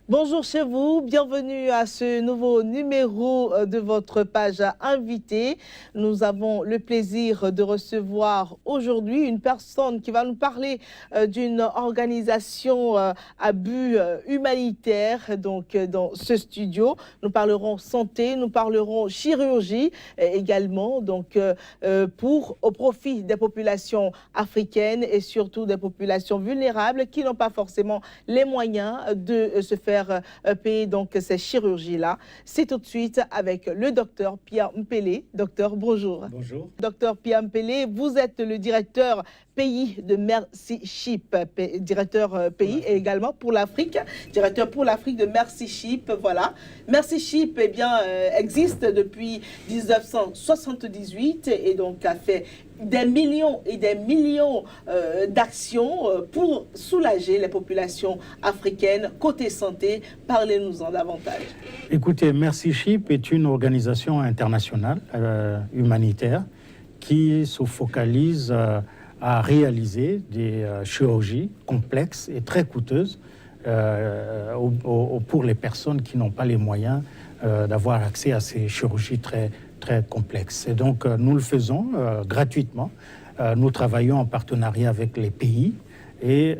Bonjour chez vous, bienvenue à ce nouveau numéro de votre page invitée. Nous avons le plaisir de recevoir aujourd'hui une personne qui va nous parler d'une organisation à but humanitaire. Donc dans ce studio, nous parlerons santé, nous parlerons chirurgie également, donc au profit des populations africaines et surtout des populations vulnérables qui n'ont pas forcément les moyens de se faire payer donc ces chirurgies-là. C'est tout de suite avec le docteur Pierre Mpele. Docteur, bonjour. Bonjour. Docteur Pierre Mpele, vous êtes le directeur pays de Mercy Ship, directeur pays et également pour l'Afrique, directeur pour l'Afrique de Mercy Ship. Voilà. Mercy Ship existe depuis 1978 et donc a fait des millions et des millions d'actions pour soulager les populations africaines. Côté santé, parlez-nous-en davantage. Écoutez, Mercy Ship est une organisation internationale humanitaire qui se focalise à réaliser des chirurgies complexes et très coûteuses pour les personnes qui n'ont pas les moyens d'avoir accès à ces chirurgies très complexes. Et donc, nous le faisons gratuitement. Nous travaillons en partenariat avec les pays. Et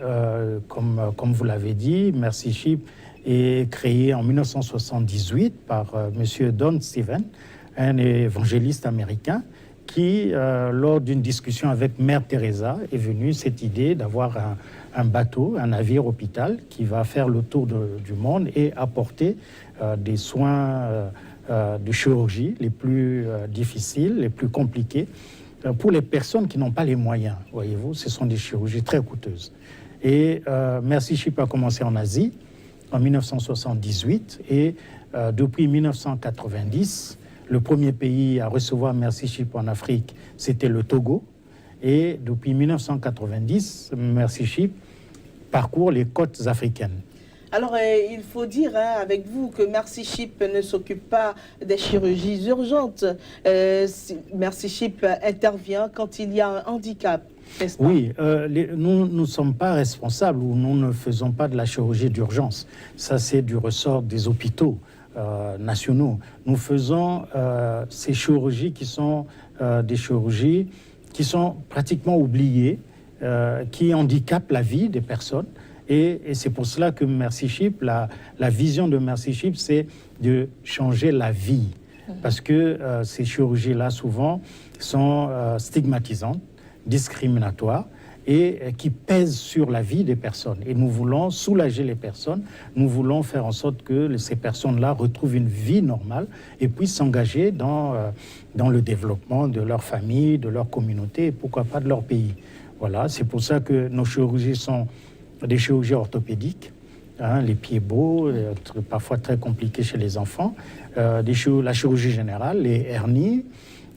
comme vous l'avez dit, Mercy Ship est créé en 1978 par M. Don Steven, un évangéliste américain, qui, lors d'une discussion avec Mère Teresa, est venue cette idée d'avoir un bateau, un navire hôpital qui va faire le tour du monde et apporter des soins de chirurgie les plus difficiles, les plus compliqués, pour les personnes qui n'ont pas les moyens. Voyez-vous, ce sont des chirurgies très coûteuses. Et Mercy Ship a commencé en Asie en 1978 et depuis 1990, le premier pays à recevoir Mercy Ship en Afrique, c'était le Togo. Et depuis 1990, Mercy Ship parcourt les côtes africaines. Alors, il faut dire avec vous que Mercy Ship ne s'occupe pas des chirurgies urgentes. Mercy Ship intervient quand il y a un handicap. Oui, nous ne sommes pas responsables ou nous ne faisons pas de la chirurgie d'urgence. Ça, c'est du ressort des hôpitaux nationaux. Nous faisons ces chirurgies qui sont des chirurgies qui sont pratiquement oubliées, qui handicapent la vie des personnes. Et c'est pour cela que Mercy Ship, la vision de Mercy Ship, c'est de changer la vie. Parce que ces chirurgies-là, souvent, sont stigmatisantes, discriminatoires et qui pèsent sur la vie des personnes. Et nous voulons soulager les personnes, nous voulons faire en sorte que ces personnes-là retrouvent une vie normale et puissent s'engager dans le développement de leur famille, de leur communauté et pourquoi pas de leur pays. Voilà, c'est pour ça que nos chirurgies sont des chirurgies orthopédiques, les pieds beaux, parfois très compliqués chez les enfants, la chirurgie générale, les hernies,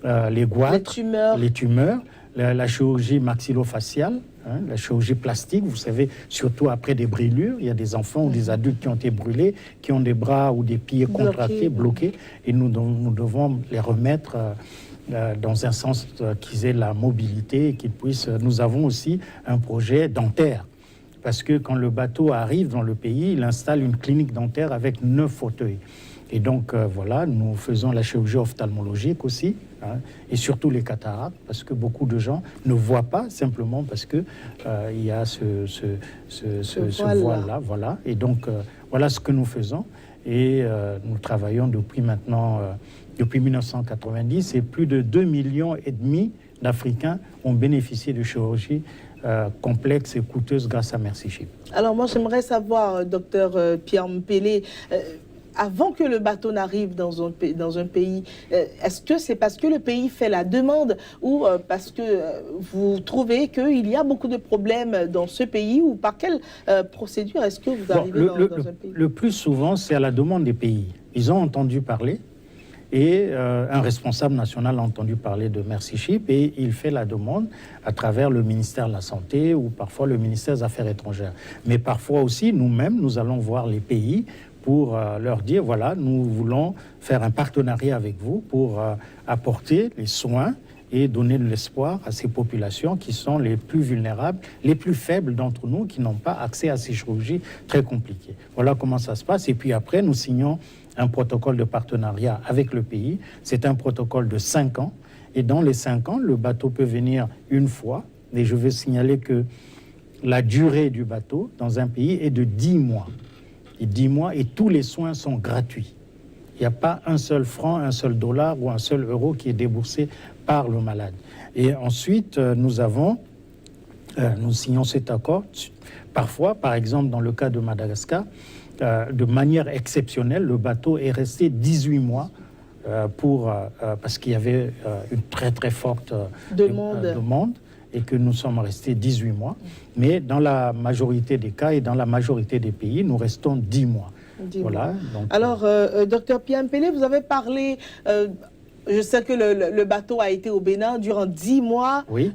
les goitres, les tumeurs, la chirurgie maxillofaciale, la chirurgie plastique, vous savez, surtout après des brûlures, il y a des enfants ou des adultes qui ont été brûlés, qui ont des bras ou des pieds contractés, bloqués, et nous devons les remettre dans un sens qu'ils aient la mobilité et qu'ils puissent... Nous avons aussi un projet dentaire, parce que quand le bateau arrive dans le pays, il installe une clinique dentaire avec 9 fauteuils. Et donc, voilà, nous faisons la chirurgie ophtalmologique aussi, et surtout les cataractes, parce que beaucoup de gens ne voient pas simplement parce que il y a ce voile-là. Voilà. Et donc, voilà ce que nous faisons. Et nous travaillons depuis maintenant, depuis 1990, et plus de 2,5 millions d'Africains ont bénéficié de chirurgie complexe et coûteuse grâce à Mercy Ship. Alors moi, j'aimerais savoir, docteur Pierre Mpele, avant que le bateau n'arrive dans un pays, est-ce que c'est parce que le pays fait la demande ou parce que vous trouvez qu'il y a beaucoup de problèmes dans ce pays ou par quelle procédure est-ce que vous arrivez dans un pays? Le plus souvent, c'est à la demande des pays. Ils ont entendu parler et un responsable national a entendu parler de Mercy Ship et il fait la demande à travers le ministère de la Santé ou parfois le ministère des Affaires étrangères. Mais parfois aussi, nous-mêmes, nous allons voir les pays pour leur dire, voilà, nous voulons faire un partenariat avec vous pour apporter les soins et donner de l'espoir à ces populations qui sont les plus vulnérables, les plus faibles d'entre nous, qui n'ont pas accès à ces chirurgies très compliquées. Voilà comment ça se passe. Et puis après, nous signons un protocole de partenariat avec le pays. C'est un protocole de 5 ans. Et dans les 5 ans, le bateau peut venir une fois. Et je veux signaler que la durée du bateau dans un pays est de 10 mois. Et 10 mois, et tous les soins sont gratuits. Il n'y a pas un seul franc, un seul dollar ou un seul euro qui est déboursé par le malade. Et ensuite, nous signons cet accord. Parfois, par exemple, dans le cas de Madagascar, de manière exceptionnelle, le bateau est resté 18 mois parce qu'il y avait une très très forte demande et que nous sommes restés 18 mois. Mais dans la majorité des cas et dans la majorité des pays, nous restons 10 mois. Voilà, donc, alors, docteur Pierre Mpélé, vous avez parlé... je sais que le bateau a été au Bénin durant 10 mois. Oui.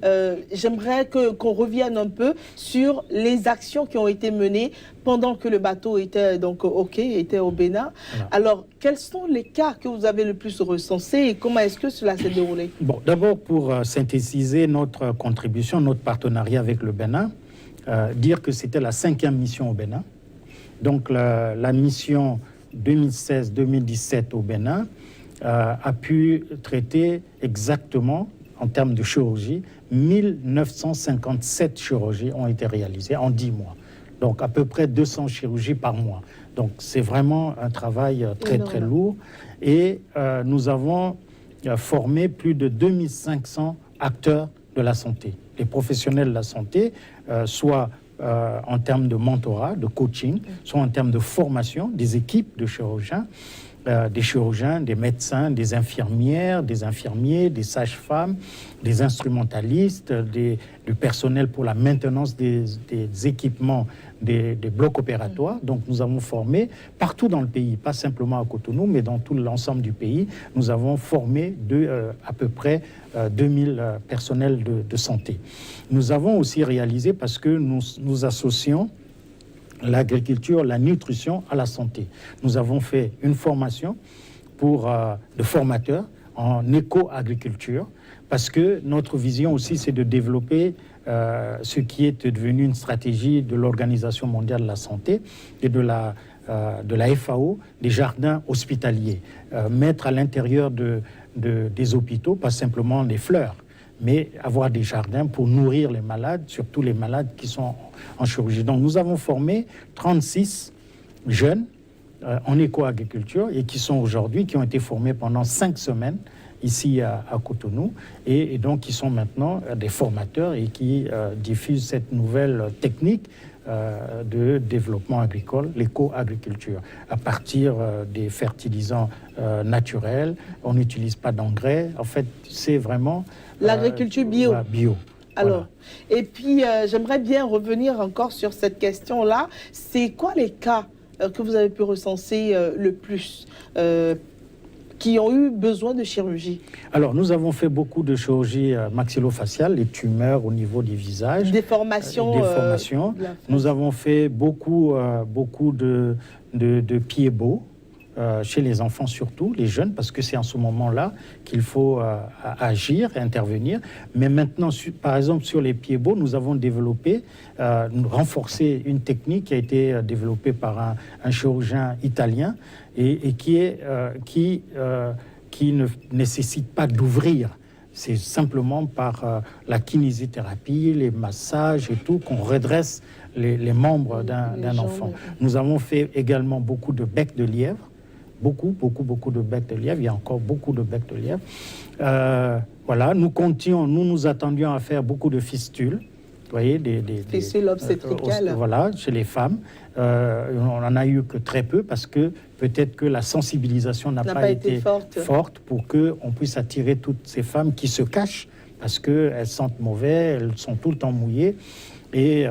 J'aimerais qu'on revienne un peu sur les actions qui ont été menées pendant que le bateau était était au Bénin. Voilà. Alors, quels sont les cas que vous avez le plus recensés et comment est-ce que cela s'est déroulé? Bon, d'abord, pour synthétiser notre contribution, notre partenariat avec le Bénin, dire que c'était la 5e mission au Bénin. Donc, la mission 2016-2017 au Bénin a pu traiter exactement, en termes de chirurgie, 1957 chirurgies ont été réalisées en 10 mois. Donc, à peu près 200 chirurgies par mois. Donc, c'est vraiment un travail très, très lourd. Et nous avons formé plus de 2500 acteurs de la santé. Les professionnels de la santé, soit en termes de mentorat, de coaching, soit en termes de formation des équipes de chirurgiens, des médecins, des infirmières, des infirmiers, des sages-femmes, des instrumentalistes, du personnel pour la maintenance des équipements des blocs opératoires. Donc nous avons formé partout dans le pays, pas simplement à Cotonou, mais dans tout l'ensemble du pays. Nous avons formé à peu près 2000 personnels de santé. Nous avons aussi réalisé, parce que nous associons l'agriculture, la nutrition à la santé. Nous avons fait une formation de formateurs en éco-agriculture, parce que notre vision aussi, c'est de développer ce qui est devenu une stratégie de l'Organisation mondiale de la santé et de la FAO, des jardins hospitaliers. Mettre à l'intérieur des hôpitaux, pas simplement les fleurs, mais avoir des jardins pour nourrir les malades, surtout les malades qui sont en chirurgie. Donc nous avons formé 36 jeunes en éco-agriculture et qui ont été formés pendant 5 semaines ici à Cotonou et donc qui sont maintenant des formateurs et qui diffusent cette nouvelle technique de développement agricole, l'éco-agriculture, à partir des fertilisants naturels. On n'utilise pas d'engrais. En fait, c'est vraiment... l'agriculture bio. Bio. Alors, voilà. Et puis, j'aimerais bien revenir encore sur cette question-là. C'est quoi les cas que vous avez pu recenser le plus qui ont eu besoin de chirurgie? Alors, nous avons fait beaucoup de chirurgie maxillofaciale, les tumeurs au niveau du visage. Déformation. Nous avons fait beaucoup de pieds beaux. Chez les enfants surtout, les jeunes, parce que c'est en ce moment-là qu'il faut agir, intervenir. Mais maintenant, par exemple, sur les pieds beaux, nous avons développé, renforcé une technique qui a été développée par un chirurgien italien et qui ne nécessite pas d'ouvrir. C'est simplement par la kinésithérapie, les massages et tout qu'on redresse les membres d'un enfant. Nous avons fait également beaucoup de becs de lièvre. Beaucoup de becs de lièvre. Il y a encore beaucoup de becs de lièvre. Voilà, nous attendions à faire beaucoup de fistules. Vous voyez, des fistules obstétricales. Voilà, chez les femmes. On n'en a eu que très peu parce que peut-être que la sensibilisation n'a pas été forte pour qu'on puisse attirer toutes ces femmes qui se cachent parce qu'elles sentent mauvais, elles sont tout le temps mouillées. Et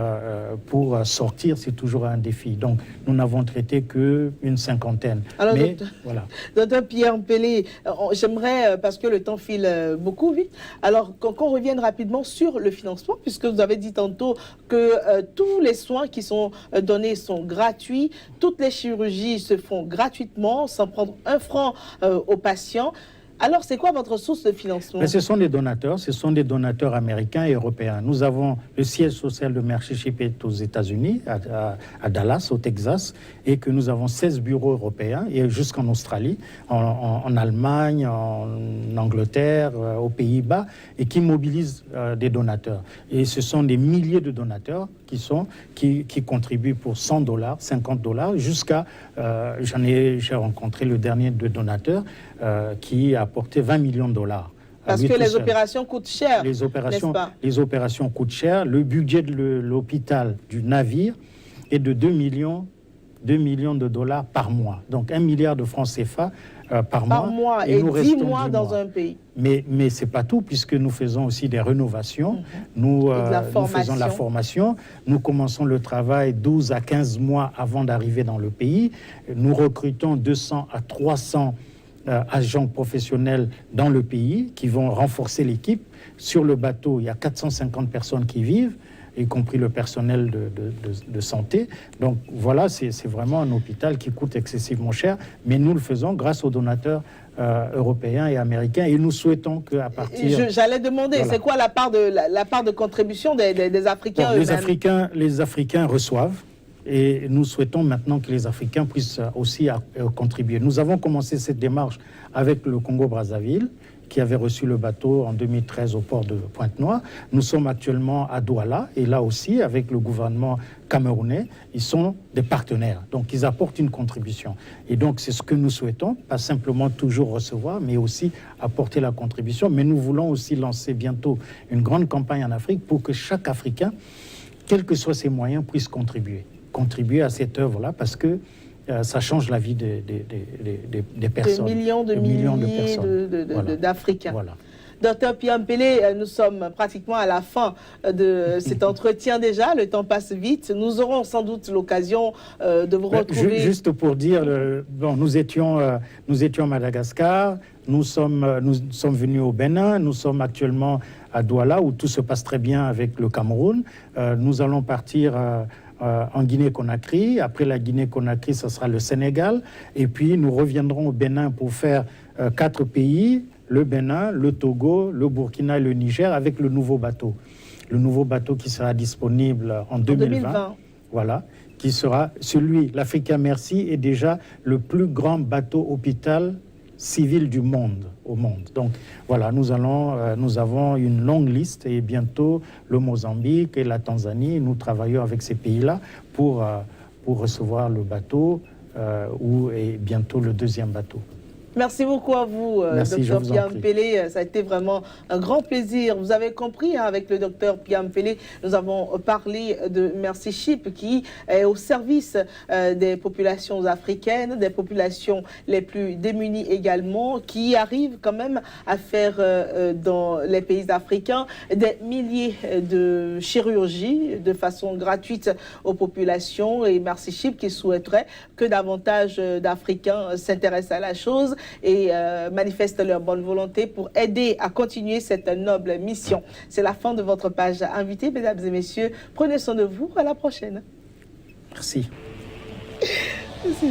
pour sortir, c'est toujours un défi. Donc, nous n'avons traité qu'une 50aine. Alors, mais, voilà. Docteur Pierre Mpélé, j'aimerais, parce que le temps file beaucoup vite, alors qu'on revienne rapidement sur le financement, puisque vous avez dit tantôt que tous les soins qui sont donnés sont gratuits, toutes les chirurgies se font gratuitement, sans prendre un franc aux patients. Alors, c'est quoi votre source de financement? Mais ce sont des donateurs américains et européens. Nous avons le siège social de Mercy Ship est aux États-Unis, à Dallas, au Texas, et que nous avons 16 bureaux européens, et jusqu'en Australie, en Allemagne, en Angleterre, aux Pays-Bas, et qui mobilisent des donateurs. Et ce sont des milliers de donateurs qui contribuent pour $100, $50, jusqu'à, j'ai rencontré le dernier de donateurs qui a apporté $20 millions. Parce que les opérations coûtent cher, n'est-ce pas? Les opérations coûtent cher. Le budget de l'hôpital du navire est de 2 millions de dollars par mois. Donc 1 milliard de francs CFA par mois. Et nous 10 mois dans un pays. Mais ce n'est pas tout, puisque nous faisons aussi des rénovations. Nous faisons la formation. Nous commençons le travail 12 à 15 mois avant d'arriver dans le pays. Nous recrutons 200 à 300 agents professionnels dans le pays qui vont renforcer l'équipe. Sur le bateau, il y a 450 personnes qui vivent, y compris le personnel de santé. Donc voilà, c'est vraiment un hôpital qui coûte excessivement cher, mais nous le faisons grâce aux donateurs européens et américains, et nous souhaitons qu'à partir... J'allais demander, voilà. C'est quoi la part de contribution des Africains eux-mêmes? Les Africains reçoivent, et nous souhaitons maintenant que les Africains puissent aussi contribuer. Nous avons commencé cette démarche avec le Congo-Brazzaville, qui avait reçu le bateau en 2013 au port de Pointe-Noire. Nous sommes actuellement à Douala, et là aussi, avec le gouvernement camerounais, ils sont des partenaires. Donc, ils apportent une contribution. Et donc, c'est ce que nous souhaitons, pas simplement toujours recevoir, mais aussi apporter la contribution. Mais nous voulons aussi lancer bientôt une grande campagne en Afrique pour que chaque Africain, quels que soient ses moyens, puisse contribuer à cette œuvre-là, parce que ça change la vie des personnes. Des millions de personnes. D'Africains. Voilà. Docteur Pierre Mpele, nous sommes pratiquement à la fin de cet entretien déjà. Le temps passe vite. Nous aurons sans doute l'occasion de vous retrouver. Juste pour dire, nous étions à Madagascar, nous sommes venus au Bénin, nous sommes actuellement à Douala, où tout se passe très bien avec le Cameroun. Nous allons partir en Guinée-Conakry. Après la Guinée-Conakry, ce sera le Sénégal. Et puis, nous reviendrons au Bénin pour faire 4 pays, le Bénin, le Togo, le Burkina et le Niger, avec le nouveau bateau. Le nouveau bateau qui sera disponible en 2020. Voilà, qui sera l'Africa Mercy est déjà le plus grand bateau hôpital civil du monde, au monde. Donc voilà, nous avons une longue liste, et bientôt le Mozambique et la Tanzanie, nous travaillons avec ces pays-là pour recevoir le bateau et bientôt le deuxième bateau. Merci beaucoup à vous, Dr Pierre Mpele. Ça a été vraiment un grand plaisir. Vous avez compris, avec le Dr Pierre Mpele, nous avons parlé de Mercy Ship qui est au service des populations africaines, des populations les plus démunies également, qui arrivent quand même à faire dans les pays africains des milliers de chirurgies de façon gratuite aux populations, et Mercy Ship qui souhaiterait que davantage d'Africains s'intéressent à la chose et manifestent leur bonne volonté pour aider à continuer cette noble mission. C'est la fin de votre page invitée, mesdames et messieurs. Prenez soin de vous. À la prochaine. Merci. Merci.